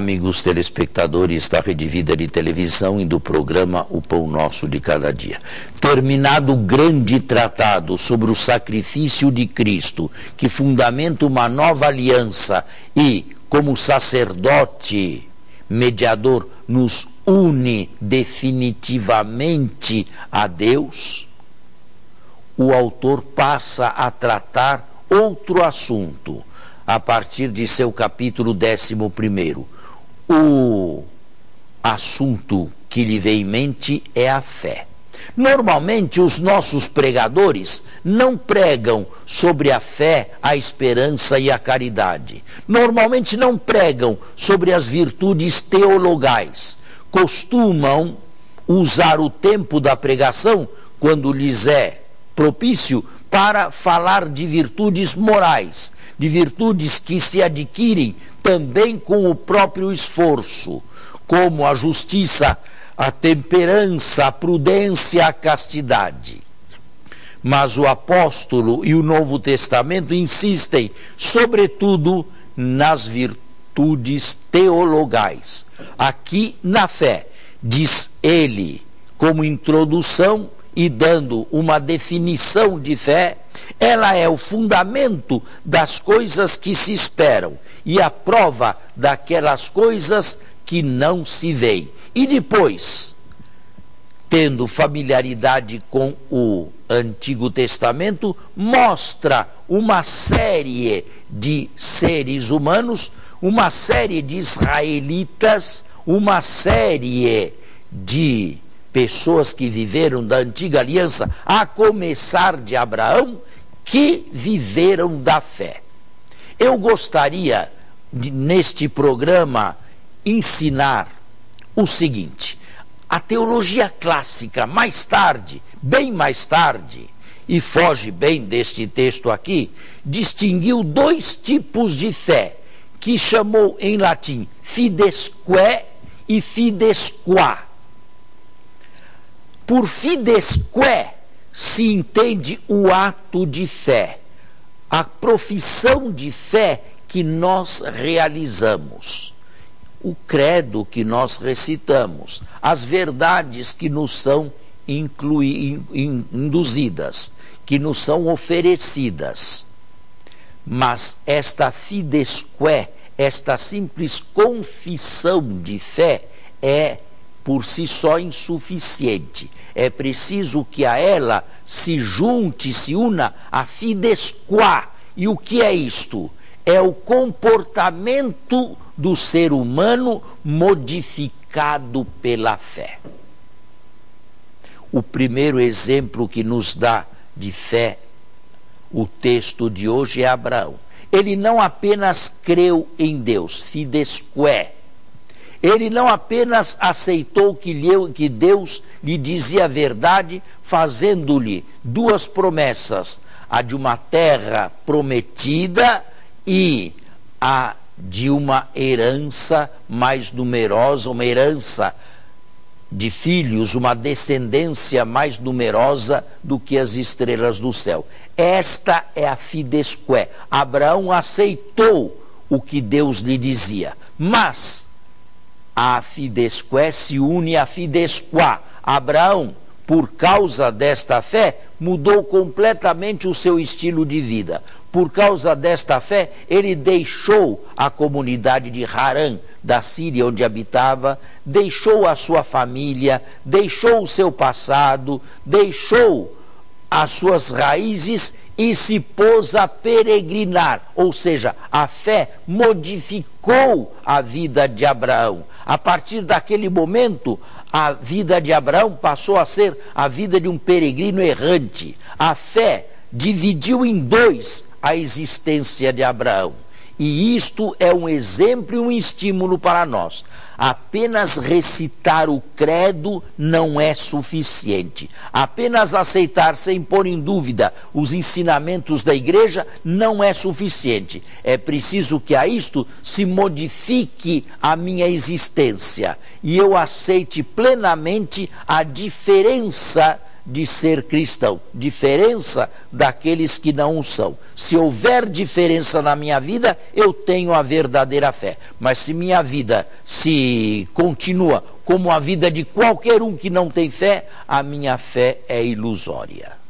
amigos telespectadores da Rede Vida de Televisão e do programa O Pão Nosso de Cada Dia. Terminado o grande tratado sobre o sacrifício de Cristo, que fundamenta uma nova aliança e, como sacerdote mediador, nos une definitivamente a Deus, o autor passa a tratar outro assunto, a partir de seu capítulo 11. O assunto que lhe vem em mente é a fé. Normalmente os nossos pregadores não pregam sobre a fé, a esperança e a caridade. Normalmente não pregam sobre as virtudes teologais. Costumam usar o tempo da pregação, quando lhes é propício, para falar de virtudes morais, de virtudes que se adquirem também com o próprio esforço, como a justiça, a temperança, a prudência, a castidade. Mas o apóstolo e o Novo Testamento insistem, sobretudo, nas virtudes teologais. Aqui na fé, diz ele, como introdução e dando uma definição de fé, ela é o fundamento das coisas que se esperam e a prova daquelas coisas que não se veem. E depois, tendo familiaridade com o Antigo Testamento, mostra uma série de seres humanos, uma série de israelitas, uma série de pessoas que viveram da antiga aliança, a começar de Abraão, que viveram da fé. Eu gostaria de, neste programa, ensinar o seguinte: a teologia clássica, mais tarde, bem mais tarde, e foge bem deste texto aqui, distinguiu dois tipos de fé, que chamou em latim fidesque e fidesqua. Por fidesque se entende o ato de fé, a profissão de fé que nós realizamos, o credo que nós recitamos, as verdades que nos são induzidas, que nos são oferecidas. Mas esta fidesque, esta simples confissão de fé, é por si só insuficiente. É preciso que a ela se junte, se una a fidesqua. E o que é isto? É o comportamento do ser humano modificado pela fé. O primeiro exemplo que nos dá de fé o texto de hoje é Abraão. Ele não apenas creu em Deus, fidesque. Ele não apenas aceitou que Deus lhe dizia a verdade, fazendo-lhe duas promessas: a de uma terra prometida e a de uma herança mais numerosa, uma herança de filhos, uma descendência mais numerosa do que as estrelas do céu. Esta é a fidesque. Abraão aceitou o que Deus lhe dizia, mas a fidesque se une à fidesqua. Abraão, por causa desta fé, mudou completamente o seu estilo de vida. Por causa desta fé, ele deixou a comunidade de Harã, da Síria, onde habitava, deixou a sua família, deixou o seu passado, deixou as suas raízes e se pôs a peregrinar. Ou seja, a fé modificou a vida de Abraão. A partir daquele momento, a vida de Abraão passou a ser a vida de um peregrino errante. A fé dividiu em dois a existência de Abraão. E isto é um exemplo e um estímulo para nós. Apenas recitar o credo não é suficiente. Apenas aceitar sem pôr em dúvida os ensinamentos da igreja não é suficiente. É preciso que a isto se modifique a minha existência e eu aceite plenamente a diferença de ser cristão, diferença daqueles que não o são. Se houver diferença na minha vida, eu tenho a verdadeira fé. Mas se minha vida se continua como a vida de qualquer um que não tem fé, a minha fé é ilusória.